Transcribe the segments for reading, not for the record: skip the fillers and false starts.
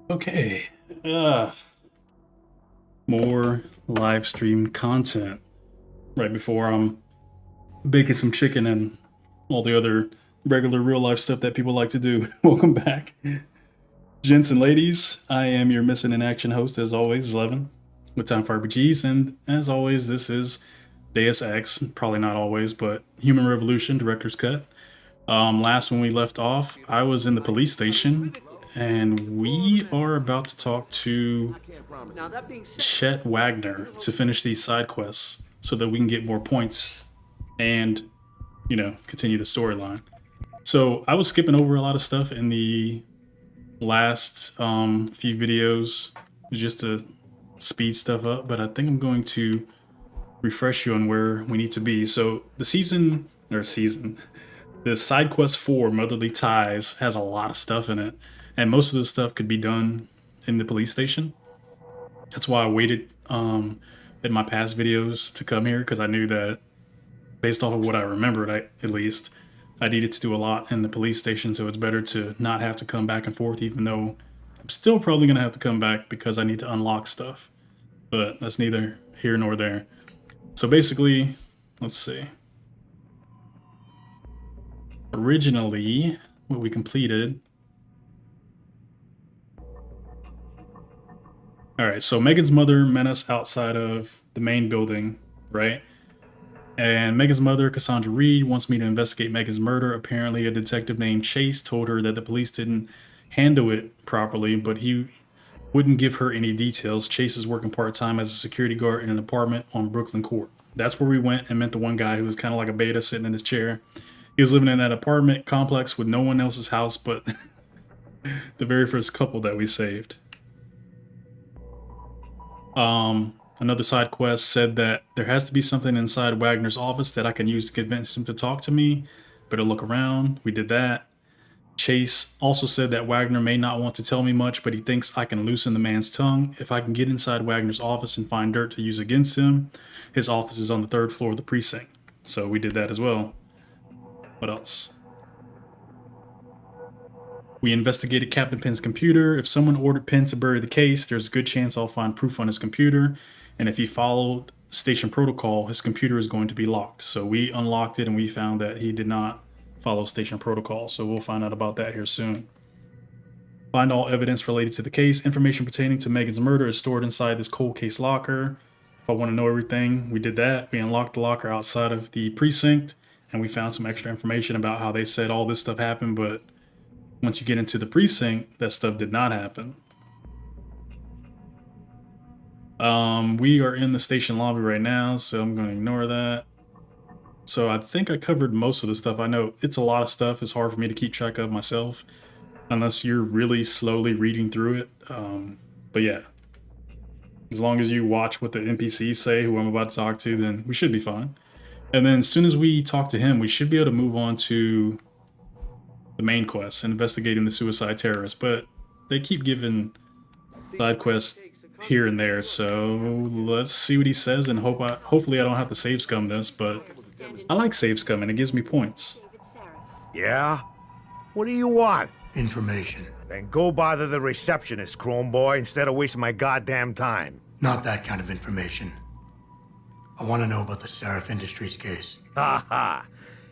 Okay, more live stream content right before I'm baking some chicken and all the other regular real life stuff that people like to do. Welcome back, gents and ladies. I am your missing in action host, as always, Levin, with Time for RPGs, and as always, this is Deus Ex. Probably not always, but Human Revolution Director's Cut. Last when we left off, I was in the police station, and we are about to talk to Chet Wagner to finish these side quests so that we can get more points and, continue the storyline. So I was skipping over a lot of stuff in the last few videos just to speed stuff up, but I think I'm going to refresh you on where we need to be. So the the side quest 4, Motherly Ties, has a lot of stuff in it, and most of the stuff could be done in the police station. That's why I waited in my past videos to come here, because I knew that based off of what I remembered, at least, I needed to do a lot in the police station, so it's better to not have to come back and forth, even though I'm still probably going to have to come back because I need to unlock stuff. But that's neither here nor there. So basically, let's see. Originally, what we completed... Alright, so Megan's mother met us outside of the main building, right? And Megan's mother, Cassandra Reed, wants me to investigate Megan's murder. Apparently, a detective named Chase told her that the police didn't handle it properly, but he wouldn't give her any details. Chase is working part-time as a security guard in an apartment on Brooklyn Court. That's where we went and met the one guy who was kind of like a beta sitting in his chair. He was living in that apartment complex with no one else's house but the very first couple that we saved. Another side quest said that there has to be something inside Wagner's office that I can use to convince him to talk to me. Better look around. We did that. Chase also said that Wagner may not want to tell me much, but he thinks I can loosen the man's tongue if I can get inside Wagner's office and find dirt to use against him. His office is on the 3rd floor of the precinct. So we did that as well. What else? We investigated Captain Penn's computer. If someone ordered Penn to bury the case, there's a good chance I'll find proof on his computer. And if he followed station protocol, his computer is going to be locked. So we unlocked it and we found that he did not follow station protocol. So we'll find out about that here soon. Find all evidence related to the case. Information pertaining to Megan's murder is stored inside this cold case locker. If I want to know everything, we did that. We unlocked the locker outside of the precinct and we found some extra information about how they said all this stuff happened, but once you get into the precinct, that stuff did not happen. We are in the station lobby right now, so I'm going to ignore that. So I think I covered most of the stuff. I know it's a lot of stuff. It's hard for me to keep track of myself, unless you're really slowly reading through it. But yeah, as long as you watch what the NPCs say, who I'm about to talk to, then we should be fine. And then as soon as we talk to him, we should be able to move on to the main quest, investigating the suicide terrorist. But they keep giving side quests here and there, so let's see what he says, and hopefully I don't have to save scum this, but I like save scum and it gives me points. Yeah? What do you want? Information. Then go bother the receptionist, Chrome Boy, instead of wasting my goddamn time. Not that kind of information. I want to know about the Seraph Industries case. Ha ha!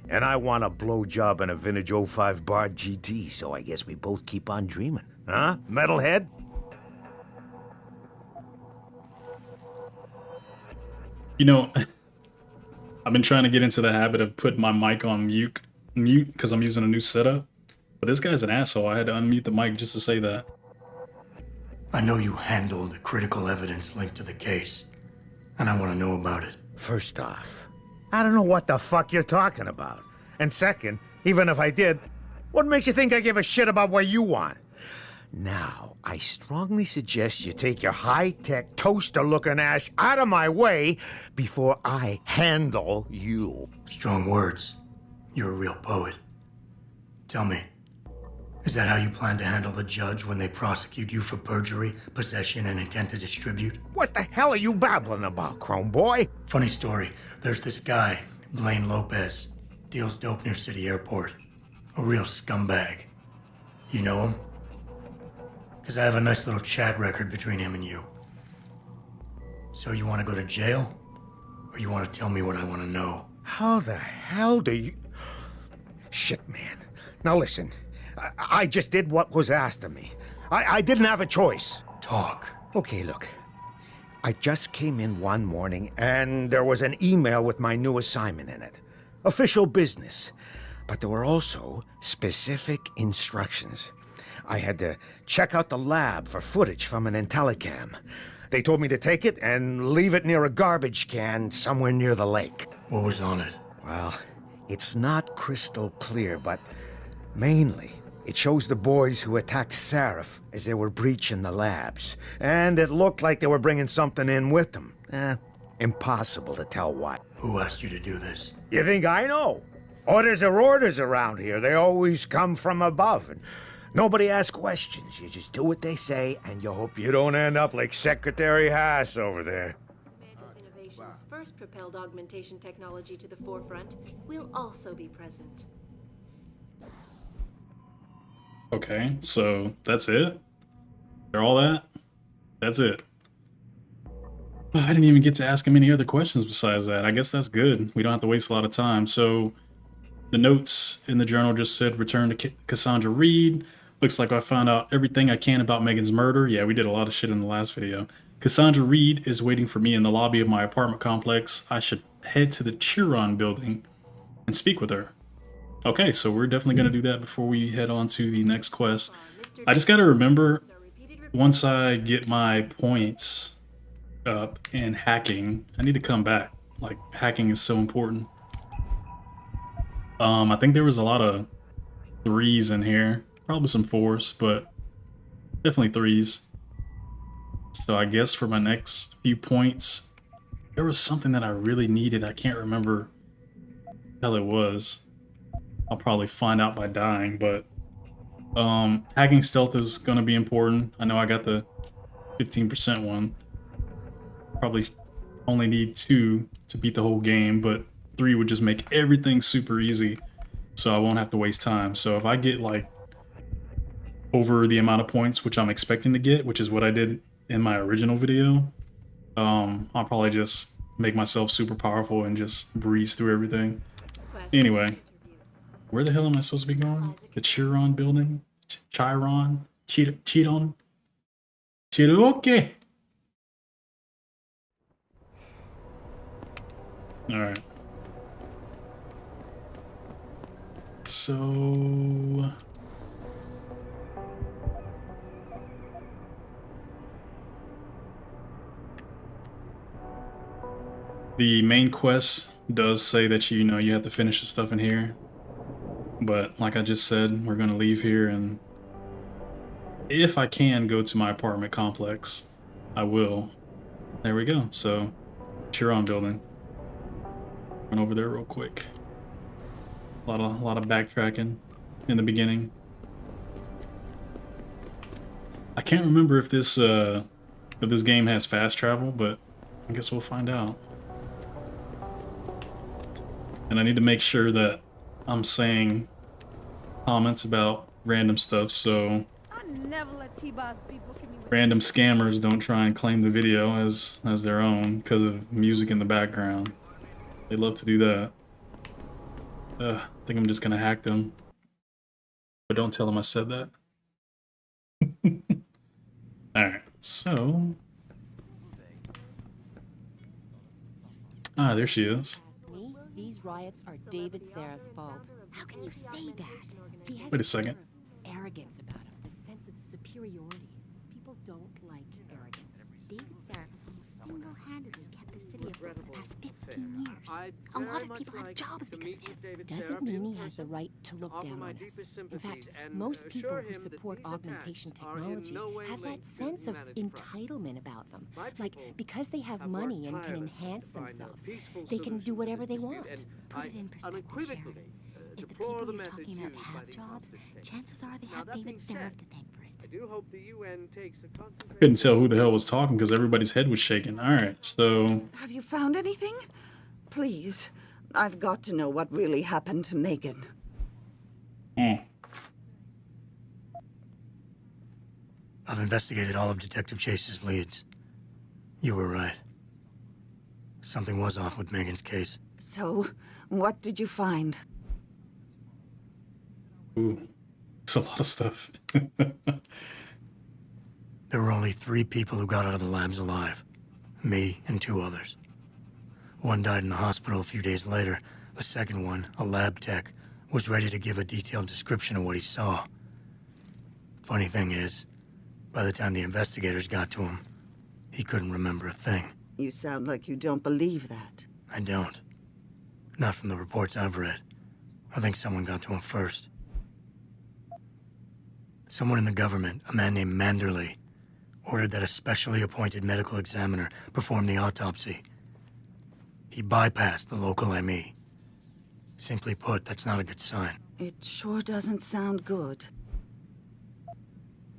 And I want a blowjob and a vintage 05 bar GT, so I guess we both keep on dreaming. Huh, metalhead? I've been trying to get into the habit of putting my mic on mute because I'm using a new setup. But this guy's an asshole. I had to unmute the mic just to say that. I know you handled critical evidence linked to the case, and I want to know about it. First off, I don't know what the fuck you're talking about. And second, even if I did, what makes you think I give a shit about what you want? Now, I strongly suggest you take your high-tech, toaster-looking ass out of my way before I handle you. Strong words. You're a real poet. Tell me, is that how you plan to handle the judge when they prosecute you for perjury, possession, and intent to distribute? What the hell are you babbling about, Chrome Boy? Funny story. There's this guy, Blaine Lopez. Deals dope near City Airport. A real scumbag. You know him? Because I have a nice little chat record between him and you. So you want to go to jail? Or you want to tell me what I want to know? How the hell do you... Shit, man. Now listen, I just did what was asked of me. I didn't have a choice. Talk. Okay, look. I just came in one morning and there was an email with my new assignment in it. Official business. But there were also specific instructions. I had to check out the lab for footage from an IntelliCam. They told me to take it and leave it near a garbage can somewhere near the lake. What was on it? Well, it's not crystal clear, but mainly it shows the boys who attacked Seraph as they were breaching the labs. And it looked like they were bringing something in with them. Impossible to tell what. Who asked you to do this? You think I know? Orders are orders around here. They always come from above. And nobody asks questions. You just do what they say, and you hope you don't end up like Secretary Haas over there. Mantis Innovations' first propelled augmentation technology to the forefront will also be present. Okay, so that's it? They're all that? That's it. I didn't even get to ask him any other questions besides that. I guess that's good. We don't have to waste a lot of time. So the notes in the journal just said return to Cassandra Reed. Looks like I found out everything I can about Megan's murder. Yeah, we did a lot of shit in the last video. Cassandra Reed is waiting for me in the lobby of my apartment complex. I should head to the Chiron building and speak with her. Okay, so we're definitely going to do that before we head on to the next quest. I just got to remember, once I get my points up in hacking, I need to come back. Like, hacking is so important. I think there was a lot of 3s in here. Probably some 4s, but definitely 3s. So I guess for my next few points, there was something that I really needed. I can't remember what the hell it was. I'll probably find out by dying, but hacking stealth is going to be important. I know I got the 15% one. Probably only need 2 to beat the whole game, but 3 would just make everything super easy, so I won't have to waste time. So if I get like over the amount of points which I'm expecting to get, which is what I did in my original video, I'll probably just make myself super powerful and just breeze through everything. Anyway, where the hell am I supposed to be going? The Chiron building? Chiron? Chiron? Okay. Alright. So... the main quest does say that you have to finish the stuff in here. But like I just said, we're going to leave here, and if I can go to my apartment complex, I will. There we go. So, Chiron building. Run over there real quick. A lot of backtracking in the beginning. I can't remember if this game has fast travel, but I guess we'll find out. And I need to make sure that I'm saying comments about random stuff, so random scammers don't try and claim the video as their own because of music in the background. They love to do that. I think I'm just gonna hack them, but don't tell them I said that. Alright, so... ah, there she is. These riots are David Seraph's fault. How can you say that? He has Wait a second. arrogance about him, this sense of superiority. People don't like arrogance. David Seraph has almost single-handedly kept the city afloat for the past 15 years. A lot of people have jobs because of him. Doesn't mean he has the right to look down on us. In fact, most people who support augmentation technology have that sense of entitlement about them. Like, because they have money and can enhance themselves, they can do whatever they want. Put it in perspective, Sharon. If the people you're talking about have jobs, chances are they have David Seraph to thank for it. I do hope the UN takes a concentrated... Couldn't tell who the hell was talking because everybody's head was shaking. Alright, so... Have you found anything? Please, I've got to know what really happened to Megan. I've investigated all of Detective Chase's leads. You were right. Something was off with Megan's case. So, what did you find? Ooh, it's a lot of stuff. There were only 3 people who got out of the labs alive. Me and 2 others. One died in the hospital a few days later. The second one, a lab tech, was ready to give a detailed description of what he saw. Funny thing is, by the time the investigators got to him, he couldn't remember a thing. You sound like you don't believe that. I don't. Not from the reports I've read. I think someone got to him first. Someone in the government, a man named Manderley, ordered that a specially appointed medical examiner perform the autopsy. He bypassed the local ME. Simply put, that's not a good sign. It sure doesn't sound good.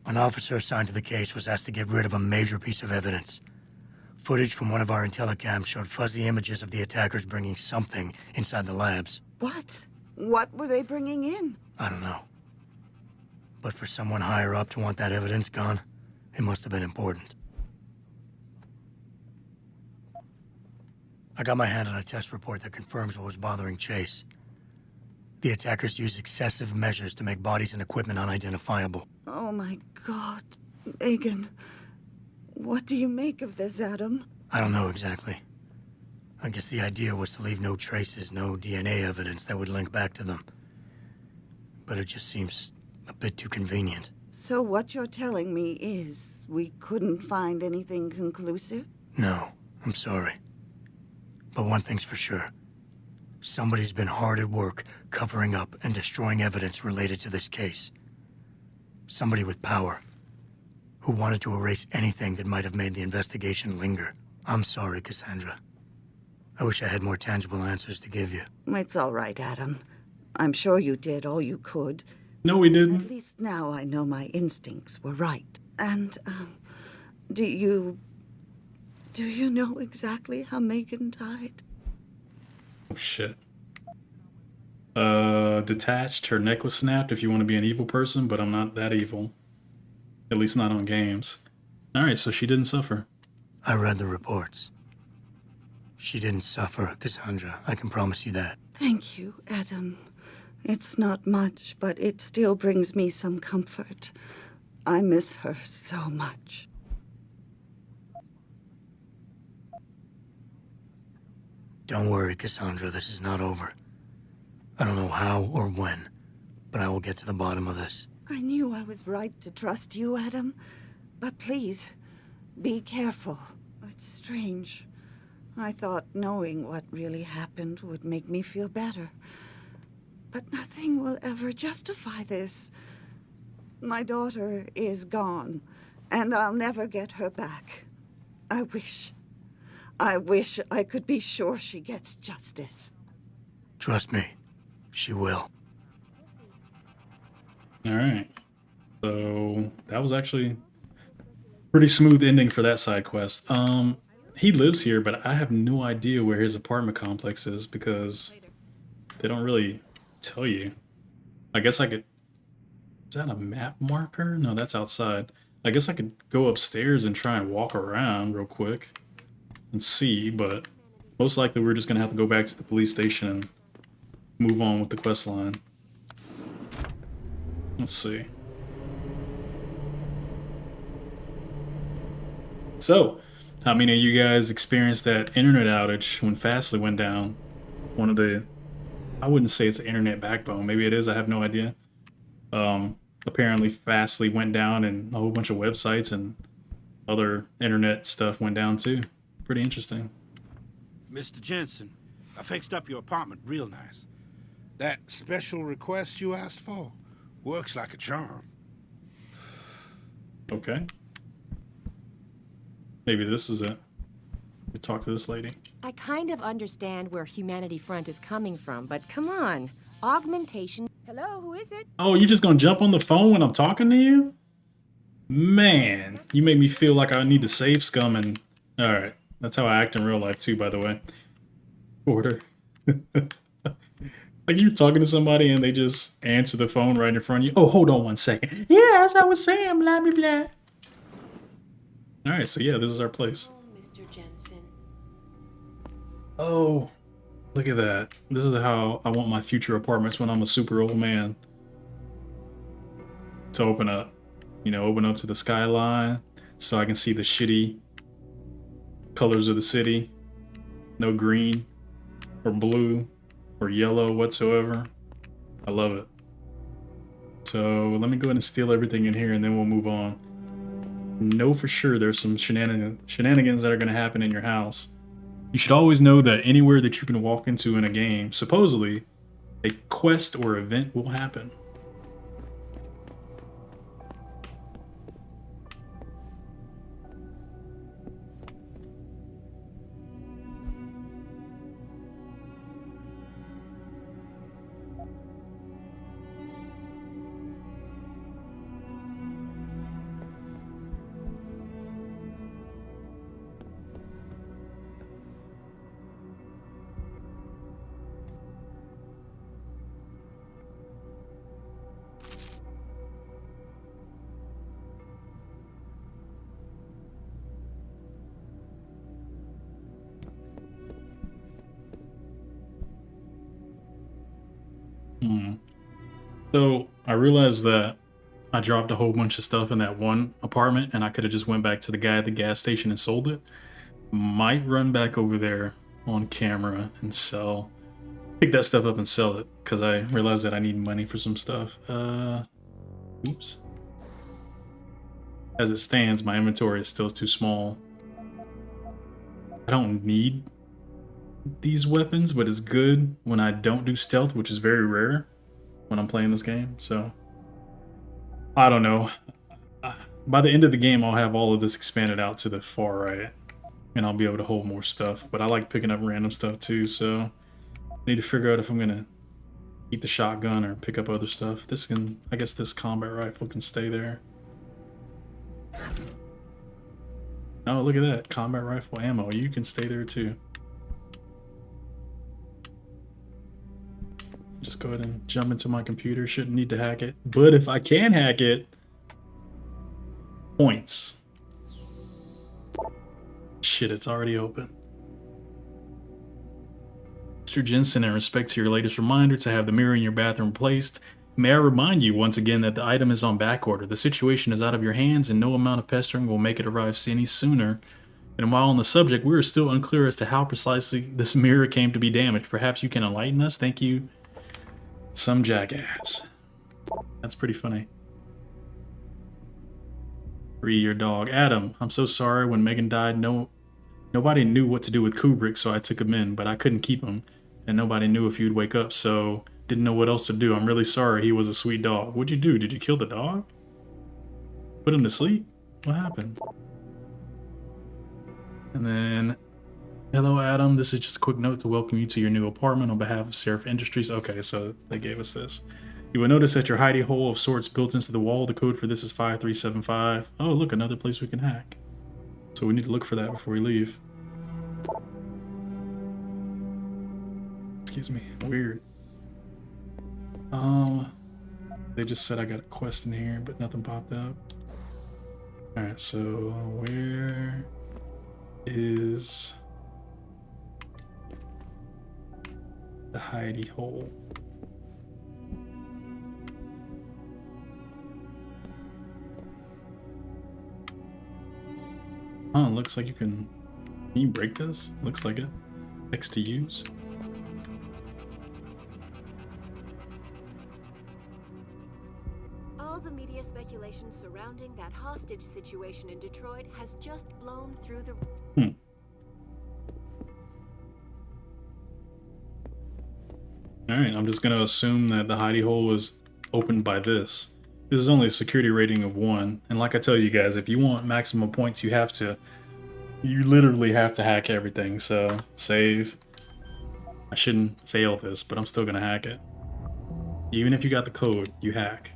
An officer assigned to the case was asked to get rid of a major piece of evidence. Footage from one of our intellicams showed fuzzy images of the attackers bringing something inside the labs. What? What were they bringing in? I don't know. But for someone higher up to want that evidence gone, it must have been important. I got my hand on a test report that confirms what was bothering Chase. The attackers used excessive measures to make bodies and equipment unidentifiable. Oh my God, Megan. What do you make of this, Adam? I don't know exactly. I guess the idea was to leave no traces, no DNA evidence that would link back to them. But it just seems a bit too convenient. So what you're telling me is we couldn't find anything conclusive? No, I'm sorry. But one thing's for sure. Somebody's been hard at work covering up and destroying evidence related to this case. Somebody with power, who wanted to erase anything that might have made the investigation linger. I'm sorry, Cassandra. I wish I had more tangible answers to give you. It's all right, Adam. I'm sure you did all you could. No, we At didn't. least now I know my instincts were right. And, do you know exactly how Megan died? Oh, shit. Detached. Her neck was snapped if you want to be an evil person, but I'm not that evil. At least not on games. Alright, so she didn't suffer. I read the reports. She didn't suffer, Cassandra. I can promise you that. Thank you, Adam. It's not much, but it still brings me some comfort. I miss her so much. Don't worry, Cassandra. This is not over. I don't know how or when, but I will get to the bottom of this. I knew I was right to trust you, Adam. But please, be careful. It's strange. I thought knowing what really happened would make me feel better. But nothing will ever justify this. My daughter is gone, and I'll never get her back. I wish I could be sure she gets justice. Trust me, she will. Alright. So, that was actually pretty smooth ending for that side quest. He lives here, but I have no idea where his apartment complex is because they don't really tell you. I guess I could... Is that a map marker? No, that's outside. I guess I could go upstairs and try and walk around real quick and see, but most likely we're just gonna have to go back to the police station and move on with the quest line. Let's see. So, how many of you guys experienced that internet outage when Fastly went down? One of the... I wouldn't say it's an internet backbone. Maybe it is. I have no idea. Apparently Fastly went down and a whole bunch of websites and other internet stuff went down too. Pretty interesting. Mr. Jensen, I fixed up your apartment real nice. That special request you asked for works like a charm. Okay. Maybe this is it. We talk to this lady. I kind of understand where Humanity Front is coming from, but come on. Augmentation. Hello, who is it? Oh, you just gonna jump on the phone when I'm talking to you? Man, you make me feel like I need to save scum and... Alright, that's how I act in real life too, by the way. Order. Like you're talking to somebody and they just answer the phone right in front of you. Oh, hold on one second. Yeah, as I was saying, blah, blah, blah. Alright, so yeah, this is our place. Oh, Mr. Jensen. Oh, look at that. This is how I want my future apartments when I'm a super old man. To open up. You know, open up to the skyline so I can see the shitty colors of the city. No green or blue or yellow whatsoever. I love it. So let me go ahead and steal everything in here and then we'll move on. Know for sure there's some shenanigans that are going to happen in your house. You should always know that anywhere that you can walk into in a game, supposedly, a quest or event will happen. So I realized that I dropped a whole bunch of stuff in that one apartment and I could have just went back to the guy at the gas station and sold it. Might run back over there on camera and pick that stuff up and sell it because I realized that I need money for some stuff. Oops. As it stands, my inventory is still too small. I don't need these weapons, but it's good when I don't do stealth, which is very rare when I'm playing this game. So I don't know. By the end of the game, I'll have all of this expanded out to the far right, and I'll be able to hold more stuff. But I like picking up random stuff too, so I need to figure out if I'm gonna keep the shotgun or pick up other stuff. I guess this combat rifle can stay there. Oh, look at that. Combat rifle ammo. You can stay there too. Just go ahead and jump into my computer. Shouldn't need to hack it. But if I can hack it, points. Shit, it's already open. Mr. Jensen, in respect to your latest reminder to have the mirror in your bathroom replaced, may I remind you once again that the item is on back order. The situation is out of your hands and no amount of pestering will make it arrive any sooner. And while on the subject, we are still unclear as to how precisely this mirror came to be damaged. Perhaps you can enlighten us? Thank you. Some jackass. That's pretty funny. Free your dog. Adam, I'm so sorry. When Megan died, nobody knew what to do with Kubrick, so I took him in, but I couldn't keep him. And nobody knew if you'd wake up, so didn't know what else to do. I'm really sorry. He was a sweet dog. What'd you do? Did you kill the dog? Put him to sleep? What happened? And then, hello, Adam. This is just a quick note to welcome you to your new apartment on behalf of Seraph Industries. Okay, so they gave us this. You will notice that your hidey hole of sorts built into the wall. The code for this is 5375. Oh, look, another place we can hack. So we need to look for that before we leave. Excuse me. Weird. They just said I got a quest in here, but nothing popped up. Alright, so where is the hidey hole? Oh, it looks like you can you break this? Looks like it. X to use. All the media speculation surrounding that hostage situation in Detroit has just blown through the... Alright, I'm just gonna assume that the hidey hole was opened by this. This is only a security rating of 1, and like I tell you guys, if you want maximum points, you literally have to hack everything, so save. I shouldn't fail this, but I'm still gonna hack it. Even if you got the code, you hack.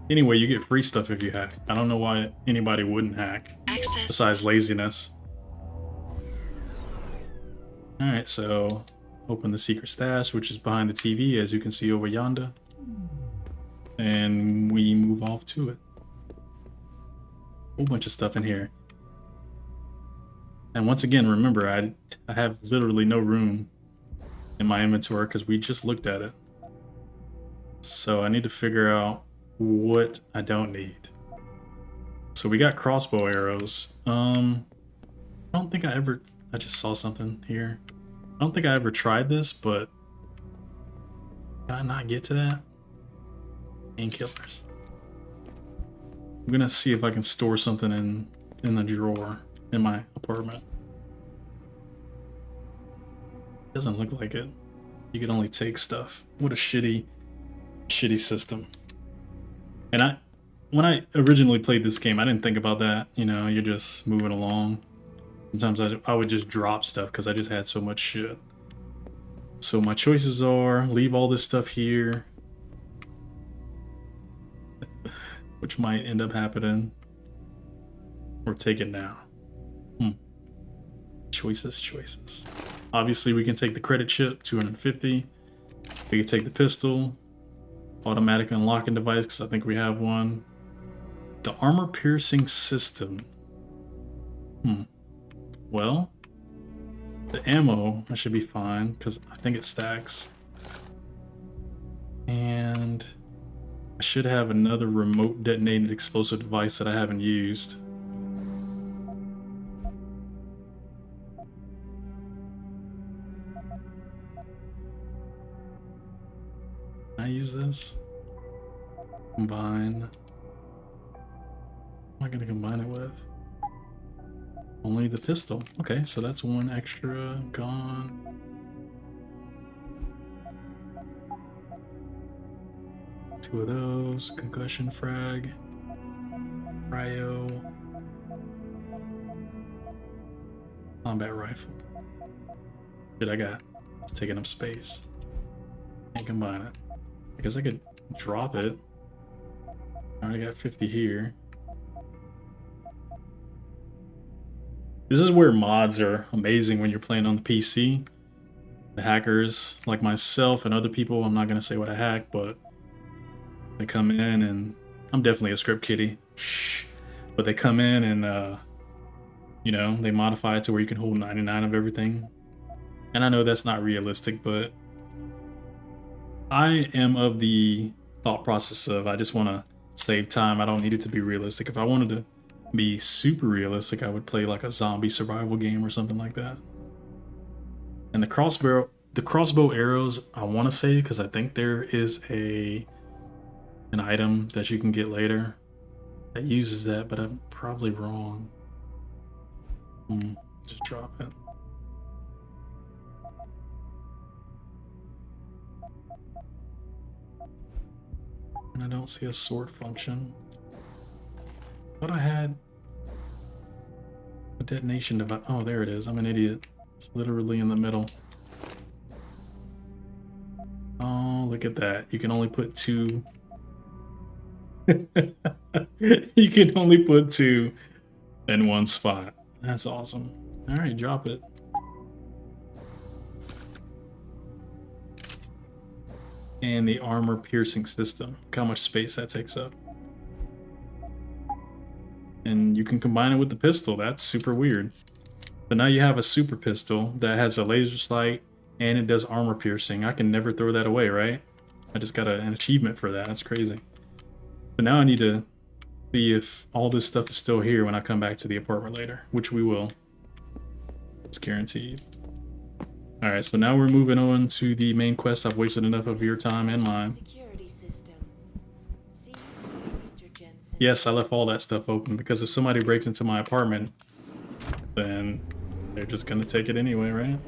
Anyway, you get free stuff if you hack. I don't know why anybody wouldn't hack, besides laziness. Alright, so open the secret stash, which is behind the TV, as you can see over yonder. And we move off to it. Whole bunch of stuff in here. And once again, remember, I have literally no room in my inventory because we just looked at it. So I need to figure out what I don't need. So we got crossbow arrows. I don't think I just saw something here. I don't think I ever tried this, but can I not get to that? Painkillers. I'm gonna see if I can store something in the drawer in my apartment. Doesn't look like it. You can only take stuff. What a shitty system. And when I originally played this game, I didn't think about that. You know, you're just moving along. Sometimes I would just drop stuff because I just had so much shit. So my choices are leave all this stuff here, which might end up happening, or take it now. Choices. Obviously, we can take the credit chip, 250. We can take the pistol, automatic unlocking device, because I think we have one. The armor piercing system. Well, the ammo, I should be fine, because I think it stacks. And I should have another remote detonated explosive device that I haven't used. Can I use this? Combine. What am I gonna combine it with? Only the pistol. Okay, so that's one extra gone. Two of those. Concussion frag. Cryo. Combat rifle. Shit, I got. It's taking up space. Can't combine it. I guess I could drop it. I already got 50 here. This is where mods are amazing when you're playing on the PC. The hackers, like myself and other people, I'm not going to say what I hack, but they come in and... I'm definitely a script kiddie. Shh. But they come in and, you know, they modify it to where you can hold 99 of everything. And I know that's not realistic, but I am of the thought process of I just want to save time. I don't need it to be realistic. If I wanted to be super realistic, I would play like a zombie survival game or something like that. And the crossbow arrows, I want to say, because I think there is an item that you can get later that uses that, but I'm probably wrong. Just drop it. And I don't see a sword function. Thought I had a detonation device. Oh, there it is. I'm an idiot. It's literally in the middle. Oh, look at that. You can only put two. You can only put two in one spot. That's awesome. All right, drop it. And the armor piercing system. Look how much space that takes up. And you can combine it with the pistol. That's super weird. So now you have a super pistol that has a laser sight and it does armor piercing. I can never throw that away, right? I just got an achievement for that. That's crazy. So now I need to see if all this stuff is still here when I come back to the apartment later, which we will. It's guaranteed. Alright, so now we're moving on to the main quest. I've wasted enough of your time and mine. Security system. See you soon, Mr. Jensen. Yes, I left all that stuff open because if somebody breaks into my apartment, then they're just gonna take it anyway, right?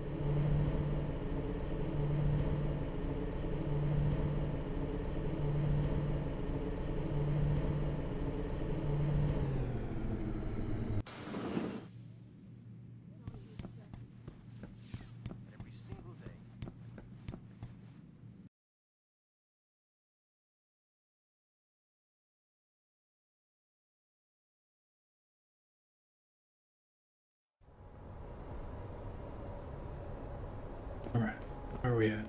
Alright, Where are we at?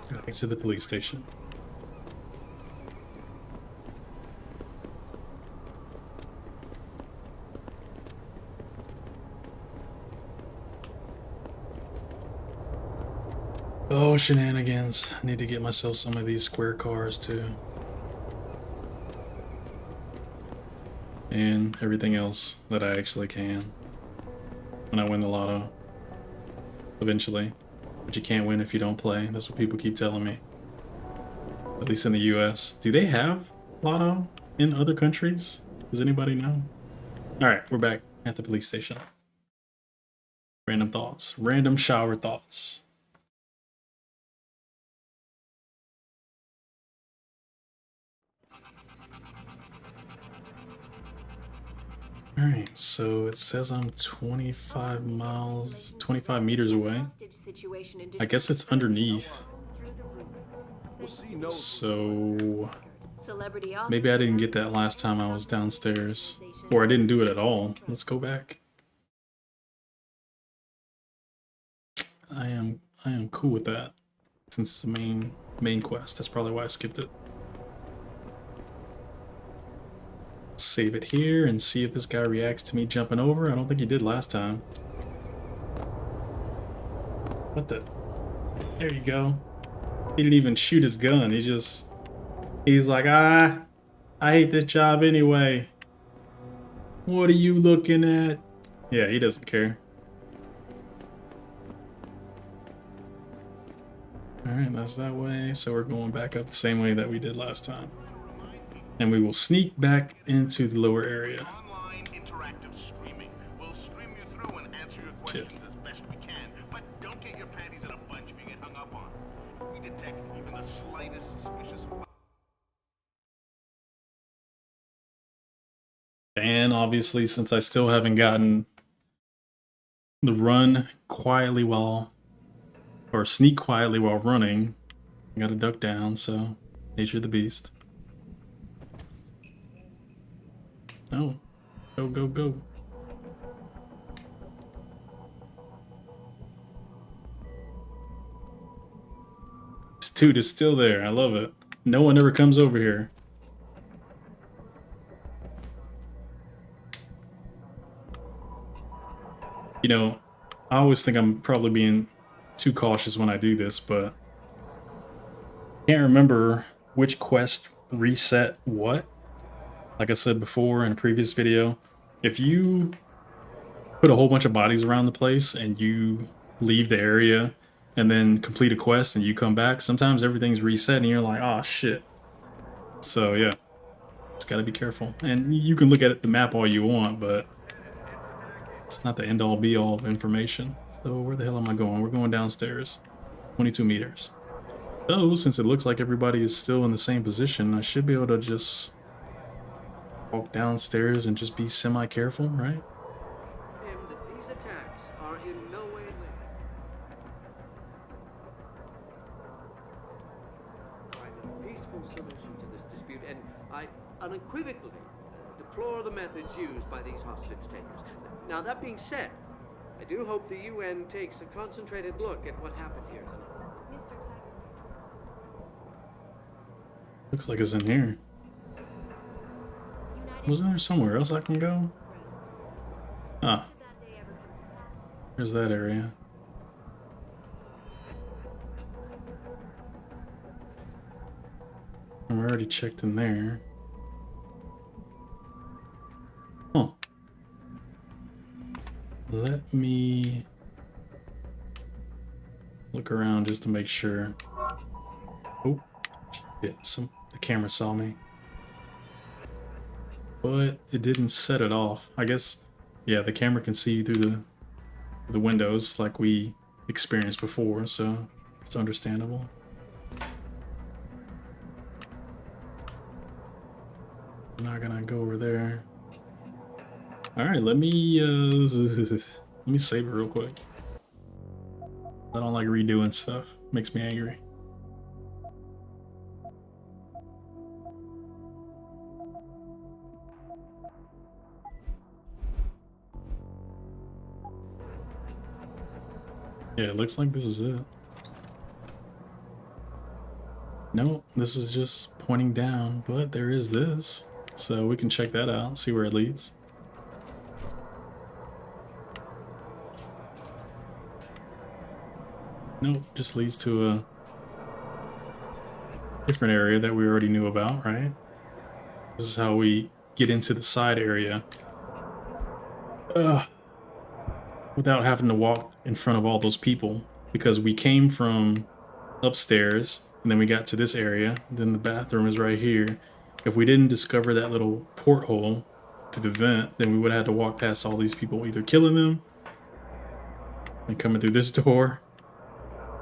Back to the police station. Oh, shenanigans. I need to get myself some of these square cars too. And everything else that I actually can when I win the lotto. Eventually. But you can't win if you don't play. That's what people keep telling me. At least in the US. Do they have lotto in other countries? Does anybody know? Alright, we're back at the police station. Random thoughts. Random shower thoughts. Alright, so it says I'm 25 miles, 25 meters away. I guess it's underneath. So maybe I didn't get that last time I was downstairs. Or I didn't do it at all. Let's go back. I am cool with that. Since it's the main quest. That's probably why I skipped it. Save it here and see if this guy reacts to me jumping over. I don't think he did last time. What the? There you go. He didn't even shoot his gun. He's like, I hate this job anyway. What are you looking at? Yeah, he doesn't care. Alright, that's that way. So we're going back up the same way that we did last time. And we will sneak back into the lower area. Online interactive streaming. We'll stream you through and answer your questions as best we can, but don't get your panties in a bunch if you get hung up on. If we detect even the slightest suspicious. And obviously, since I still haven't gotten the run quietly while, or sneak quietly while running, I gotta duck down, so nature of the beast. Oh, go, go, go. This dude is still there. I love it. No one ever comes over here. You know, I always think I'm probably being too cautious when I do this, but I can't remember which quest reset what. Like I said before in a previous video, if you put a whole bunch of bodies around the place and you leave the area and then complete a quest and you come back, sometimes everything's reset and you're like, oh shit. So yeah, just gotta be careful. And you can look at the map all you want, but it's not the end all be all of information. So where the hell am I going? We're going downstairs, 22 meters. So since it looks like everybody is still in the same position, I should be able to just walk downstairs and just be semi-careful, right? These attacks are in no way linked. Find a peaceful solution to this dispute, and I unequivocally deplore the methods used by these hostage takers. Now, that being said, I do hope the UN takes a concentrated look at what happened here tonight. Looks like it's in here. Wasn't there somewhere else I can go? Ah. There's that area. And we already checked in there. Huh. Let me look around just to make sure. Oh, shit, the camera saw me. But it didn't set it off. I guess, yeah, the camera can see through the windows like we experienced before, so it's understandable. I'm not gonna go over there. All right, let me save it real quick. I don't like redoing stuff. Makes me angry. Yeah, it looks like this is it. No, this is just pointing down, but there is this. So we can check that out, see where it leads. Nope, just leads to a different area that we already knew about, right? This is how we get into the side area. Without having to walk in front of all those people. Because we came from upstairs, and then we got to this area, then the bathroom is right here. If we didn't discover that little porthole through the vent, then we would have had to walk past all these people, either killing them and coming through this door,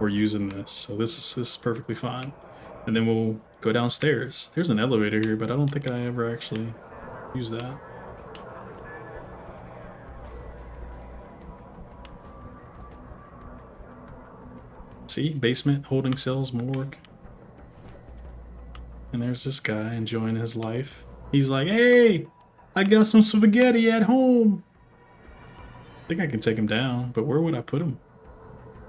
or using this. So this is perfectly fine. And then we'll go downstairs. There's an elevator here, but I don't think I ever actually used that. See, basement, holding cells, morgue. And there's this guy enjoying his life. He's like, hey, I got some spaghetti at home. I think I can take him down, but where would I put him?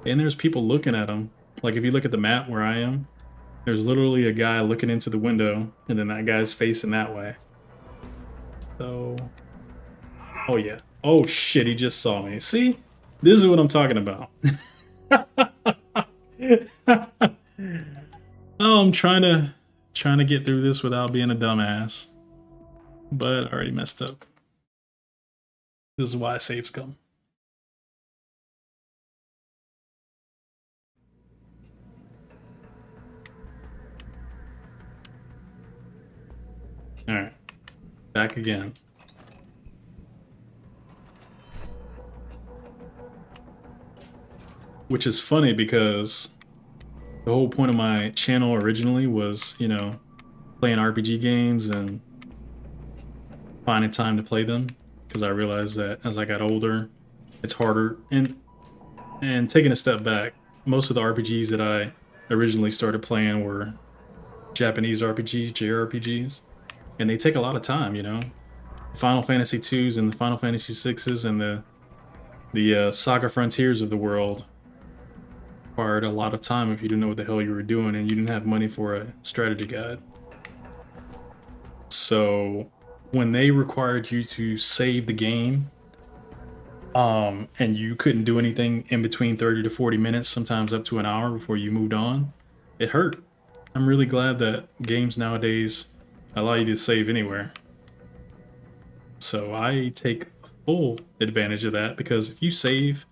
And there's people looking at him. Like if you look at the map where I am, there's literally a guy looking into the window, and then that guy's facing that way. So, oh yeah. Oh shit, he just saw me. See? This is what I'm talking about. Oh, I'm trying to get through this without being a dumbass. But I already messed up. This is why saves come. Alright. Back again. Which is funny because the whole point of my channel originally was, you know, playing RPG games and finding time to play them, because I realized that as I got older, it's harder. And taking a step back, most of the RPGs that I originally started playing were Japanese RPGs, JRPGs, and they take a lot of time, you know. Final Fantasy 2s and the Final Fantasy 6s and the Saga Frontiers of the world required a lot of time if you didn't know what the hell you were doing and you didn't have money for a strategy guide. So when they required you to save the game, and you couldn't do anything in between 30 to 40 minutes, sometimes up to an hour before you moved on, it hurt. I'm really glad that games nowadays allow you to save anywhere. So I take full advantage of that, because if you save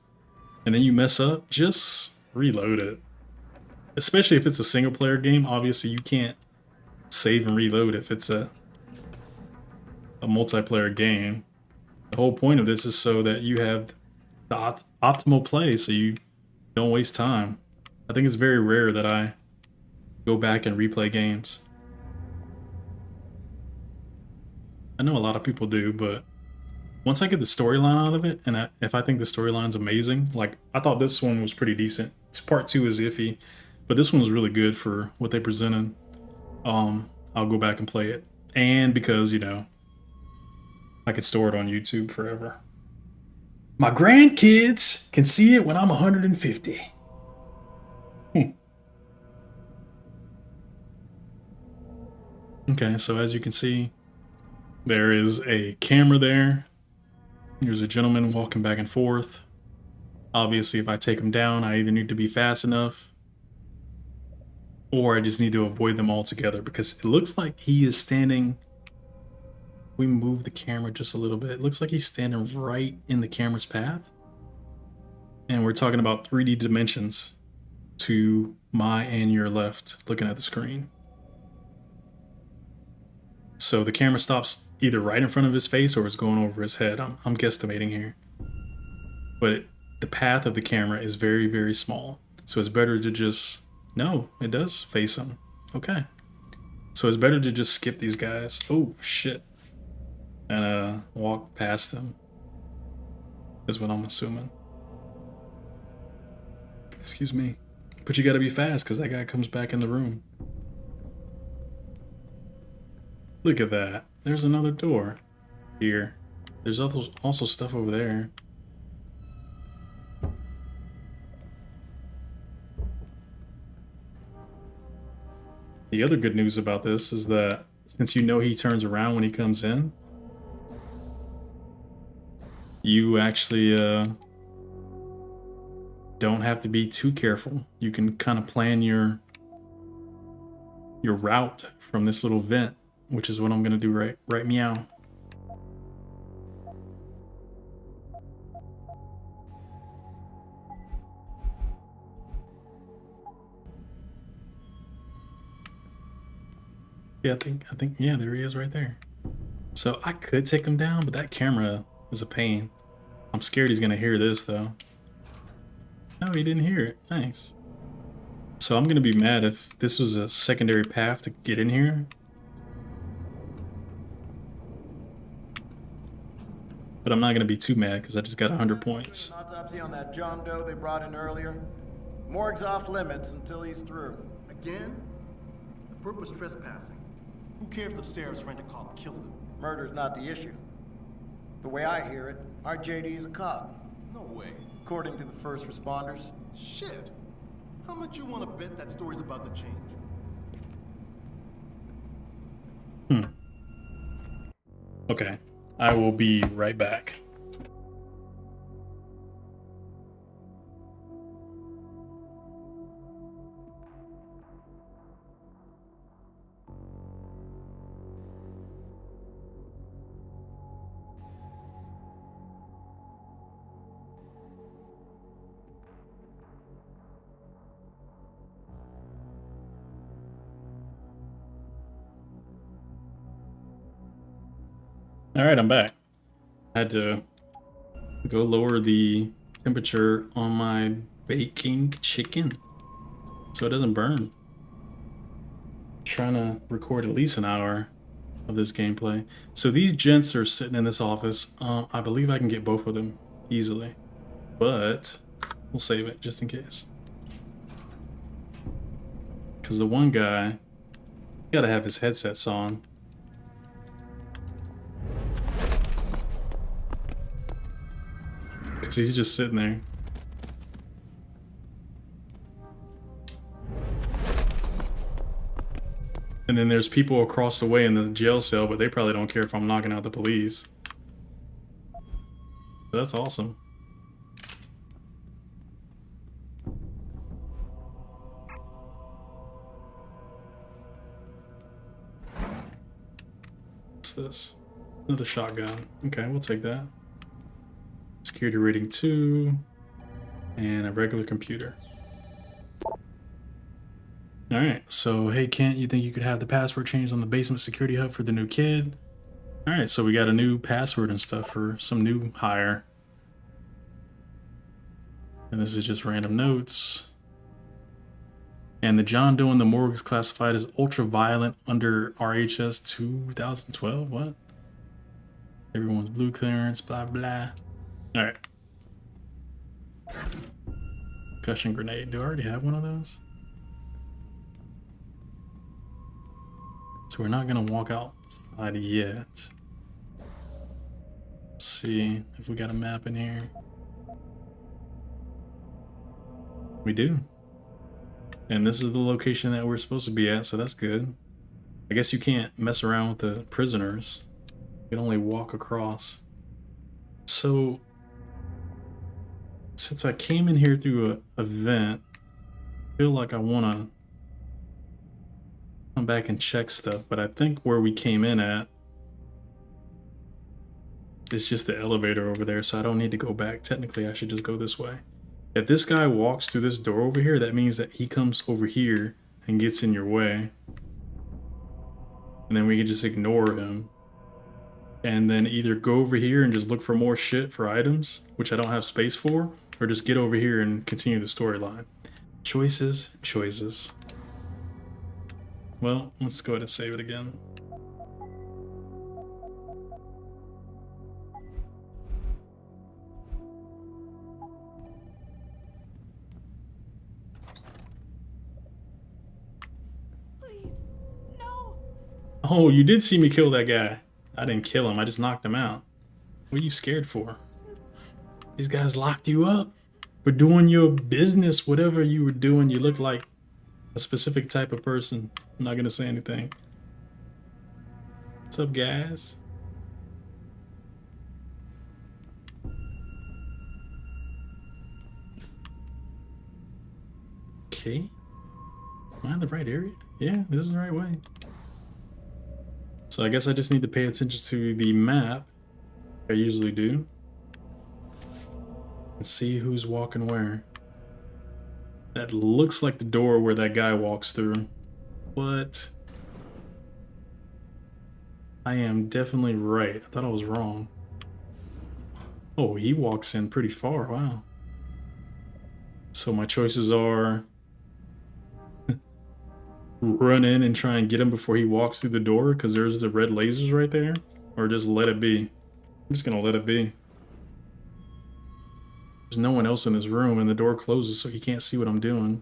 and then you mess up, just reload it. Especially if it's a single player game, obviously you can't save and reload if it's a multiplayer game. The whole point of this is so that you have the optimal play, so you don't waste time. I think it's very rare that I go back and replay games. I know a lot of people do, but once I get the storyline out of it, and if I think the storyline's amazing, like I thought this one was pretty decent. Part 2 is iffy, but this one was really good for what they presented. I'll go back and play it. And because, you know, I could store it on YouTube forever. My grandkids can see it when I'm 150. Okay, so as you can see, there is a camera there. There's a gentleman walking back and forth. Obviously, if I take him down, I either need to be fast enough, or I just need to avoid them altogether, because it looks like he is standing. We move the camera just a little bit. It looks like he's standing right in the camera's path. And we're talking about 3D dimensions to my and your left, looking at the screen. So the camera stops either right in front of his face or it's going over his head. I'm guesstimating here. But the path of the camera is very, very small. So it's better to just... No, it does face him. Okay. So it's better to just skip these guys. Oh, shit. And walk past them. Is what I'm assuming. Excuse me. But you gotta be fast, because that guy comes back in the room. Look at that. There's another door here. There's also stuff over there. The other good news about this is that since you know he turns around when he comes in, you actually don't have to be too careful. You can kind of plan your route from this little vent, which is what I'm gonna do right meow. Yeah, I think yeah, there he is right there. So I could take him down, but that camera is a pain. I'm scared he's gonna hear this though. No, he didn't hear it. Nice. So I'm gonna be mad if this was a secondary path to get in here. But I'm not gonna be too mad because I just got 100 points. An autopsy on that John Doe they brought in earlier. Morgue's off limits until he's through. Again? The perp was trespassing. Who cares if Sarah's rent a cop killed him? Murder's not the issue. The way I hear it, our JD is a cop. No way. According to the first responders. Shit. How much you want to bet that story's about to change? Okay. I will be right back. All right, I'm back. I had to go lower the temperature on my baking chicken so it doesn't burn. Trying to record at least an hour of this gameplay. So these gents are sitting in this office. I believe I can get both of them easily, but we'll save it just in case. Because the one guy, gotta have his headsets on. Because he's just sitting there. And then there's people across the way in the jail cell, but they probably don't care if I'm knocking out the police. So that's awesome. What's this? Another shotgun. Okay, we'll take that. Security rating 2. And a regular computer. Alright, so hey Kent, you think you could have the password changed on the basement security hub for the new kid? Alright, so we got a new password and stuff for some new hire. And this is just random notes. And the John Doe in the morgue is classified as ultra-violent under RHS 2012? What? Everyone's blue clearance, blah blah. Alright. Concussion grenade. Do I already have one of those? So we're not gonna walk outside yet. Let's see if we got a map in here. We do. And this is the location that we're supposed to be at, so that's good. I guess you can't mess around with the prisoners. You can only walk across. So, since I came in here through a vent, I feel like I wanna come back and check stuff, but I think where we came in at is just the elevator over there, so I don't need to go back. Technically, I should just go this way. If this guy walks through this door over here, that means that he comes over here and gets in your way. And then we can just ignore him. And then either go over here and just look for more shit for items, which I don't have space for, or just get over here and continue the storyline. Choices, choices. Well, let's go ahead and save it again. Please, no. Oh, you did see me kill that guy. I didn't kill him, I just knocked him out. What are you scared for? These guys locked you up for doing your business, whatever you were doing. You look like a specific type of person. I'm not gonna say anything. What's up, guys? Okay. Am I in the right area? Yeah, this is the right way. So I guess I just need to pay attention to the map, like I usually do, and see who's walking where. That looks like the door where that guy walks through, but I am definitely right. I thought I was wrong. Oh, he walks in pretty far. Wow. So my choices are run in and try and get him before he walks through the door because there's the red lasers right there, or just let it be. I'm just gonna let it be. There's no one else in this room and the door closes so he can't see what I'm doing.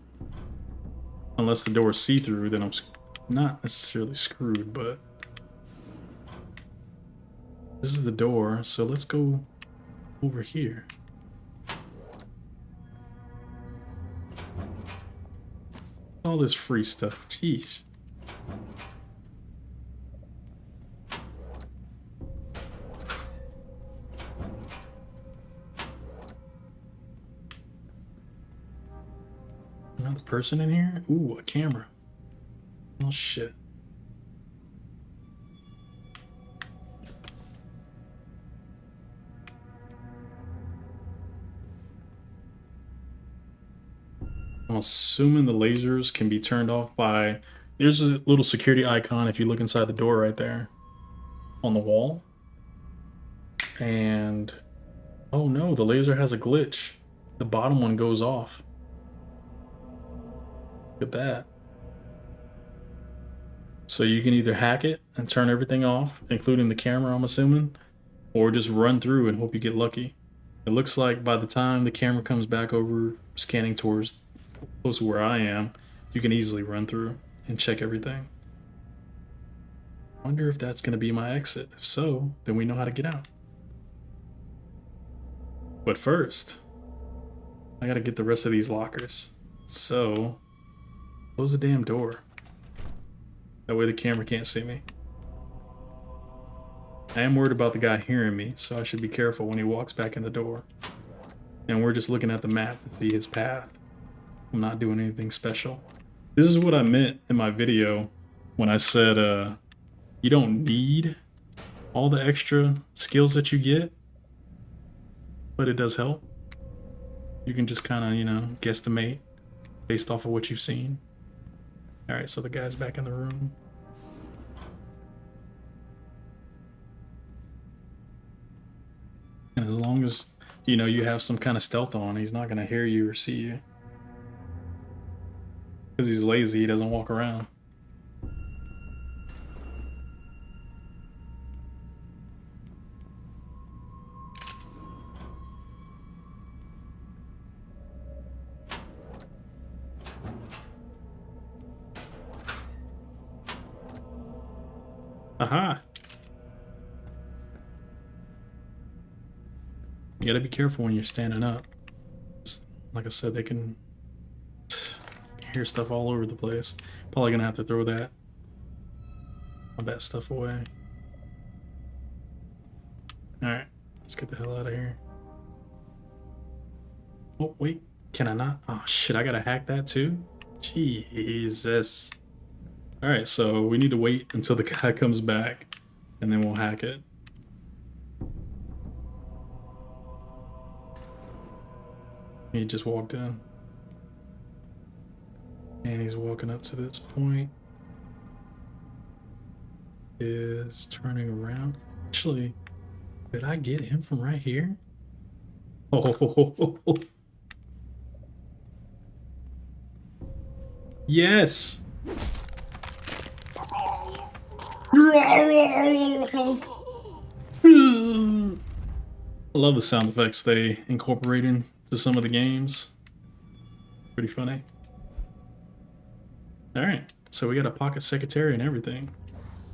Unless the door is see-through, then I'm not necessarily screwed, but this is the door, so let's go over here. All this free stuff, jeez. Another person in here? Ooh, a camera. Oh shit. I'm assuming the lasers can be turned off by... There's a little security icon if you look inside the door right there. On the wall. And... oh no, the laser has a glitch. The bottom one goes off. Look at that. So you can either hack it and turn everything off, including the camera, I'm assuming, or just run through and hope you get lucky. It looks like by the time the camera comes back over, scanning towards close to where I am, you can easily run through and check everything. I wonder if that's going to be my exit. If so, then we know how to get out. But first, I got to get the rest of these lockers. So, close the damn door. That way the camera can't see me. I am worried about the guy hearing me, so I should be careful when he walks back in the door. And we're just looking at the map to see his path. I'm not doing anything special. This is what I meant in my video when I said you don't need all the extra skills that you get, but it does help. You can just kind of, you know, guesstimate based off of what you've seen. Alright, so the guy's back in the room. And as long as, you know, you have some kind of stealth on, he's not going to hear you or see you. Because he's lazy, he doesn't walk around. Aha! You gotta be careful when you're standing up. Like I said, they can hear stuff all over the place. Probably gonna have to throw all that stuff away. Alright, let's get the hell out of here. Oh, wait. Can I not? Oh, shit, I gotta hack that too? Jesus. Alright, so we need to wait until the guy comes back, and then we'll hack it. He just walked in. And he's walking up to this point. Is turning around. Actually, did I get him from right here? Oh, yes. I love the sound effects they incorporate into some of the games. Pretty funny. Alright, so we got a pocket secretary and everything.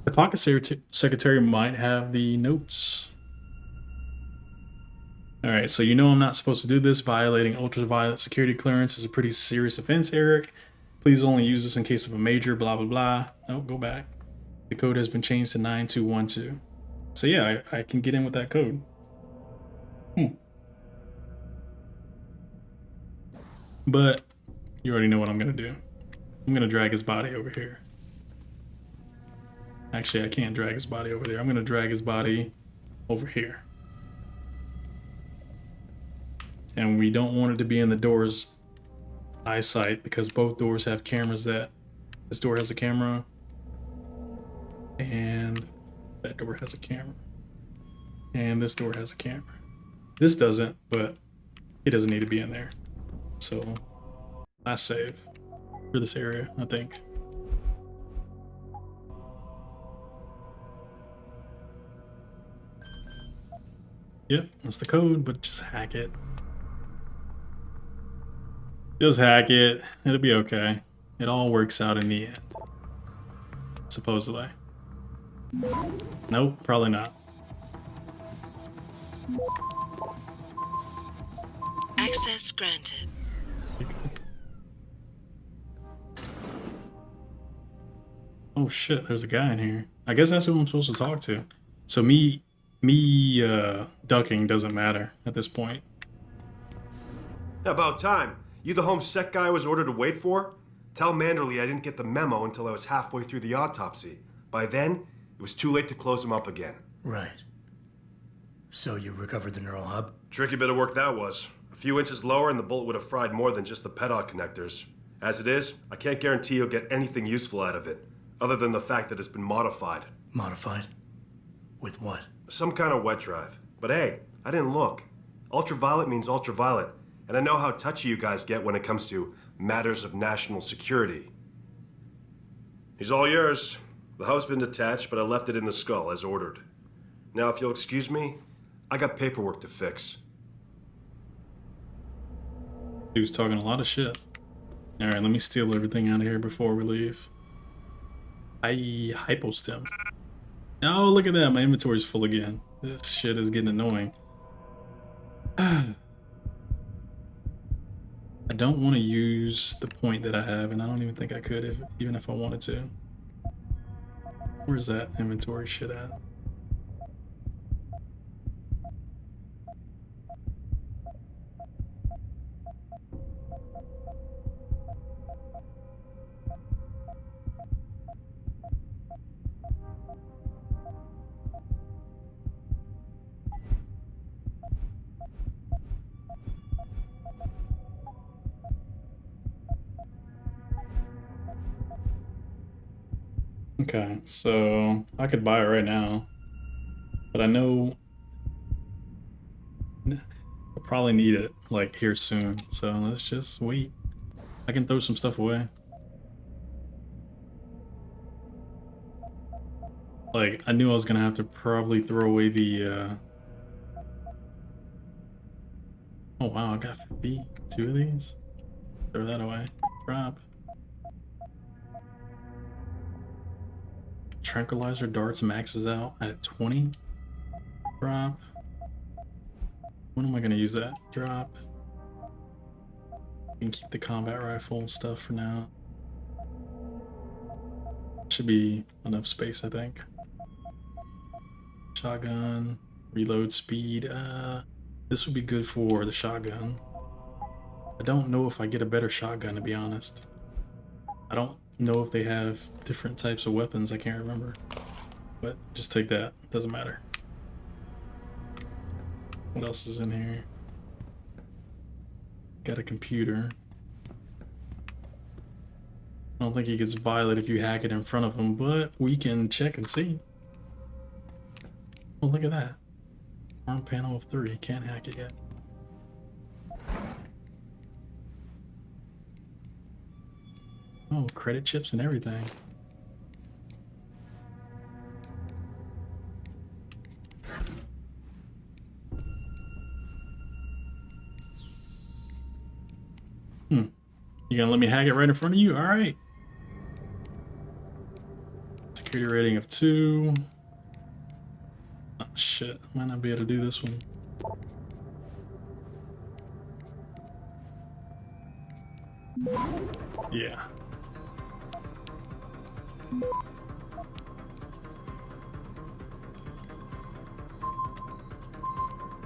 The pocket secretary might have the notes. Alright, so you know I'm not supposed to do this. Violating ultraviolet security clearance is a pretty serious offense, Eric. Please only use this in case of a major blah blah blah. Oh, go back. The code has been changed to 9212. So yeah, I can get in with that code. But you already know what I'm gonna do. I'm gonna drag his body over here. Actually, I can't drag his body over there. I'm gonna drag his body over here. And we don't want it to be in the door's eyesight because both doors have cameras. That this door has a camera and that door has a camera and this door has a camera. This doesn't, but it doesn't need to be in there. So last save for this area, I think. Yep, that's the code, but just hack it. Just hack it. It'll be okay. It all works out in the end. Supposedly. Nope, probably not. Access granted. Oh shit, there's a guy in here. I guess that's who I'm supposed to talk to. So me ducking doesn't matter at this point. About time. You the home sec guy I was ordered to wait for? Tell Manderley I didn't get the memo until I was halfway through the autopsy. By then, it was too late to close him up again. Right. So you recovered the neural hub? Tricky bit of work that was. A few inches lower and the bullet would have fried more than just the pedal connectors. As it is, I can't guarantee you'll get anything useful out of it, other than the fact that it's been modified. Modified? With what? Some kind of wet drive. But hey, I didn't look. Ultraviolet means ultraviolet, and I know how touchy you guys get when it comes to matters of national security. He's all yours. The hub's been detached, but I left it in the skull as ordered. Now, if you'll excuse me, I got paperwork to fix. He was talking a lot of shit. Alright, let me steal everything out of here before we leave. Hypostem. Oh, look at that. My inventory's full again. This shit is getting annoying. I don't want to use the point that I have, and I don't even think I could, even if I wanted to. Where's that inventory shit at? Okay, so I could buy it right now, but I know I'll probably need it like here soon, so let's just wait. I can throw some stuff away. Like, I knew I was gonna have to probably throw away the oh wow, I got 52 of these. Throw that away. Drop. Tranquilizer darts maxes out at 20. Drop. When am I gonna use that? Drop. You can keep the combat rifle stuff for now. Should be enough space, I think. Shotgun, reload speed. This would be good for the shotgun. I don't know if I get a better shotgun, to be honest. I don't know if they have different types of weapons. I can't remember. But just take that. Doesn't matter. What else is in here? Got a computer. I don't think he gets violet if you hack it in front of him, but we can check and see. Oh, look at that. Arm panel of 3. Can't hack it yet. Oh, credit chips and everything. You gonna let me hack it right in front of you? Alright. Security rating of 2. Oh shit, might not be able to do this one. Yeah.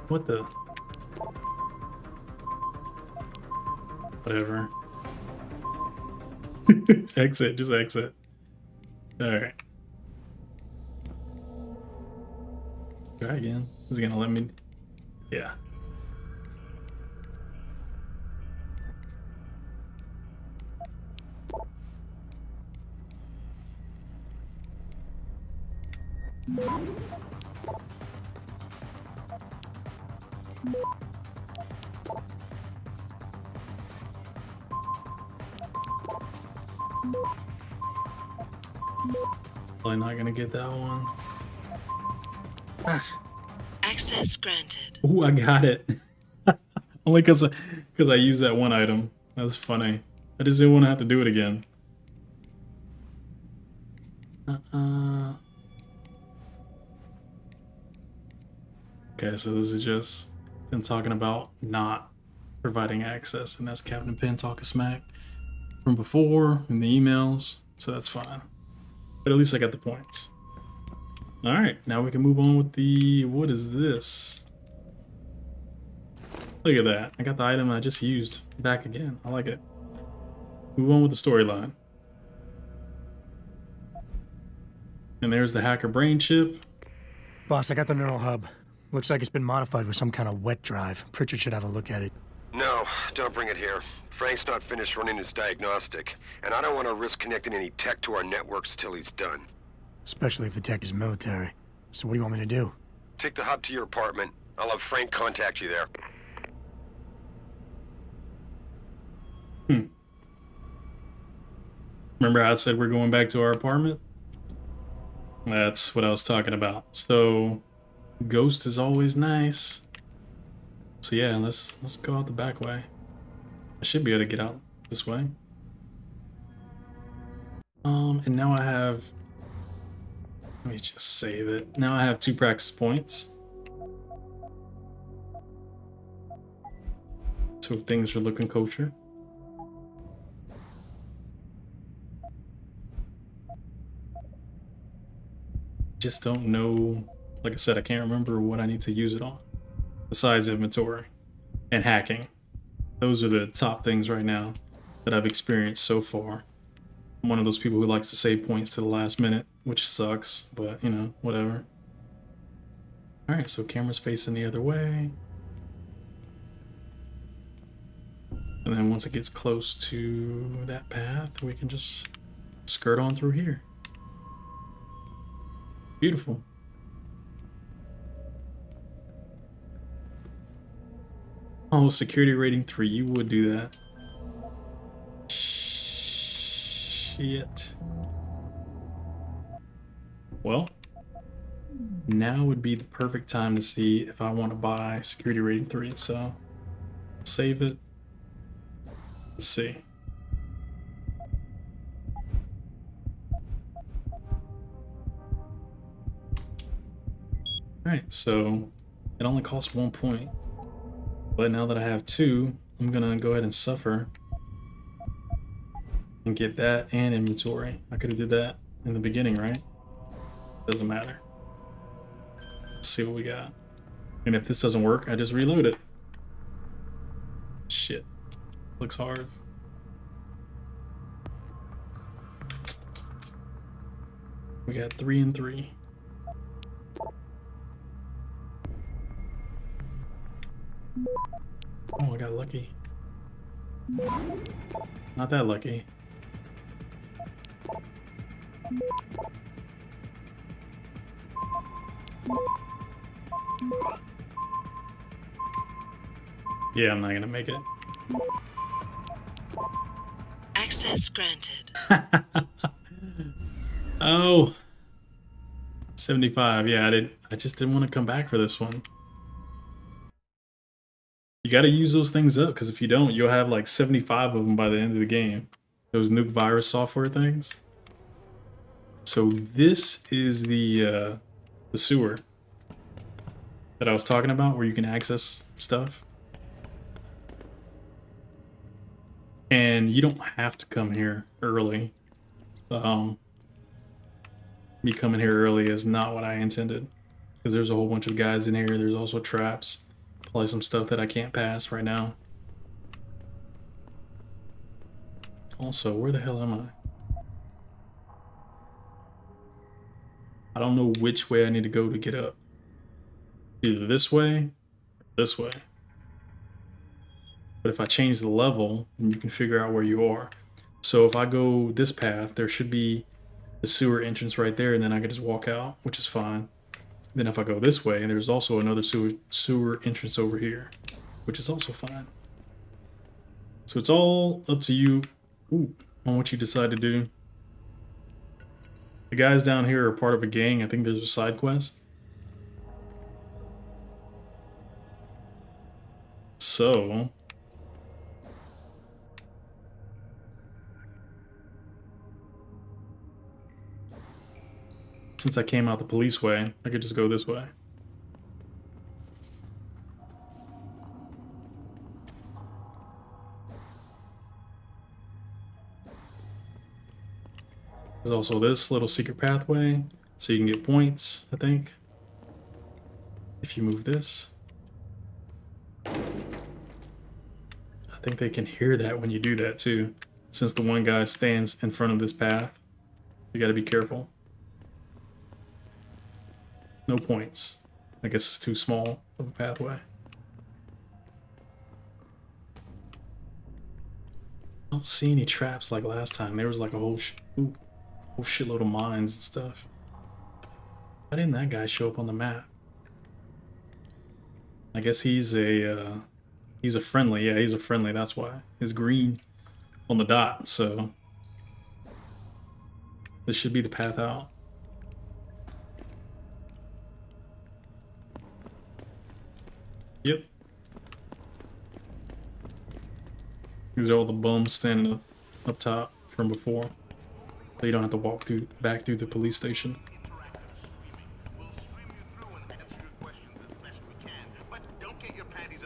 What the? Whatever. Exit, just exit. Alright. Try again. Is he gonna let me? Yeah. Probably not gonna get that one. Ah. Access granted. Ooh, I got it. Only because I used that one item. That's funny. I just didn't want to have to do it again. Okay, so this is just them talking about not providing access, and that's Captain Penn talking smack from before in the emails, so that's fine. But at least I got the points. Alright, now we can move on with the... what is this? Look at that. I got the item I just used back again. I like it. Move on with the storyline. And there's the hacker brain chip. Boss, I got the neural hub. Looks like it's been modified with some kind of wet drive. Pritchard should have a look at it. No, don't bring it here. Frank's not finished running his diagnostic, and I don't want to risk connecting any tech to our networks till he's done. Especially if the tech is military. So what do you want me to do? Take the hub to your apartment. I'll have Frank contact you there. Remember how I said we're going back to our apartment? That's what I was talking about. So, Ghost is always nice. So yeah, let's go out the back way. I should be able to get out this way. And now I have... let me just save it. Now I have 2 practice points. So things are looking kosher. Just don't know, like I said, I can't remember what I need to use it on besides inventory and hacking. Those are the top things right now that I've experienced so far. I'm one of those people who likes to save points to the last minute, which sucks, but you know, whatever. All right, so camera's facing the other way. And then once it gets close to that path, we can just skirt on through here. Beautiful. Oh, security rating 3. You would do that. Shit. Well, now would be the perfect time to see if I want to buy security rating 3. So, save it. Let's see. Alright, so it only costs 1 point. But now that I have 2, I'm gonna go ahead and suffer and get that and inventory. I could have did that in the beginning, right? Doesn't matter. Let's see what we got. And if this doesn't work, I just reload it. Shit. Looks hard. We got 3 and 3. Oh, I got lucky. Not that lucky. Yeah, I'm not gonna make it. Access granted. Oh. 75. Yeah, I just didn't want to come back for this one. You got to use those things up, because if you don't, you'll have like 75 of them by the end of the game. Those nuke virus software things. So this is the sewer that I was talking about, where you can access stuff. And you don't have to come here early. me coming here early is not what I intended. Because there's a whole bunch of guys in here. There's also traps. Probably some stuff that I can't pass right now. Also, where the hell am I? I don't know which way I need to go to get up. Either this way or this way. But if I change the level, then you can figure out where you are. So if I go this path, there should be the sewer entrance right there, and then I can just walk out, which is fine. Then if I go this way, there's also another sewer entrance over here, which is also fine. So it's all up to you on what you decide to do. The guys down here are part of a gang. I think there's a side quest. So since I came out the police way, I could just go this way. There's also this little secret pathway, so you can get points, I think, if you move this. I think they can hear that when you do that too, since the one guy stands in front of this path. You gotta be careful. No points. I guess it's too small of a pathway. I don't see any traps like last time. There was like a whole shitload of mines and stuff. Why didn't that guy show up on the map? I guess he's a friendly. Yeah, he's a friendly. That's why. It's green on the dot, so this should be the path out. Yep. These are all the bums standing up top from before. So you don't have to walk back through the police station.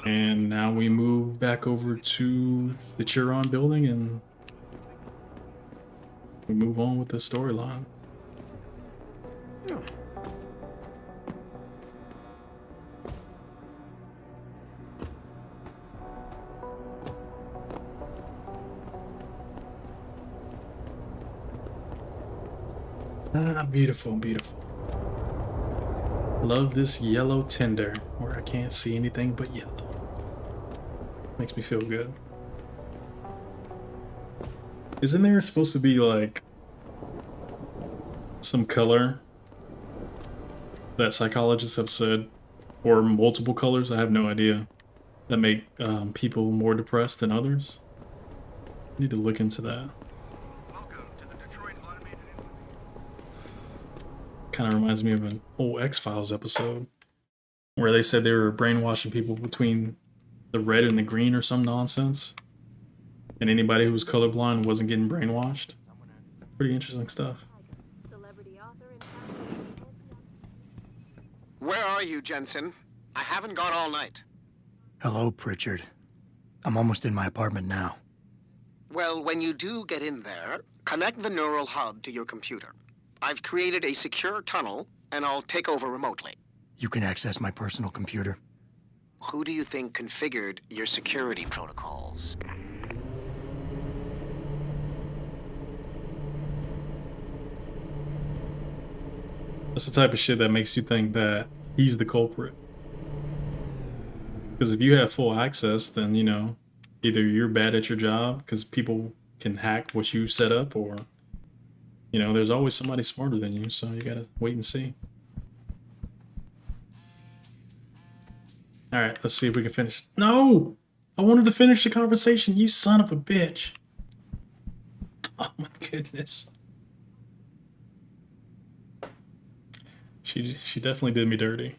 And now we move back over to the Chiron building and we move on with the storyline. Ah, beautiful, beautiful. Love this yellow tinder where I can't see anything but yellow. Makes me feel good. Isn't there supposed to be like some color that psychologists have said, or multiple colors, I have no idea, that make people more depressed than others? I need to look into that. Kind of reminds me of an old X-Files episode where they said they were brainwashing people between the red and the green or some nonsense, and anybody who was colorblind wasn't getting brainwashed. Pretty interesting stuff. Where are you, Jensen? I haven't gone all night. Hello, Pritchard. I'm almost in my apartment now. Well, when you do get in there, connect the neural hub to your computer. I've created a secure tunnel, and I'll take over remotely. You can access my personal computer. Who do you think configured your security protocols? That's the type of shit that makes you think that he's the culprit. Because if you have full access, then, you know, either you're bad at your job because people can hack what you set up, or, you know, there's always somebody smarter than you, so you gotta wait and see. Alright, let's see if we can finish. No! I wanted to finish the conversation, you son of a bitch. Oh my goodness. She definitely did me dirty.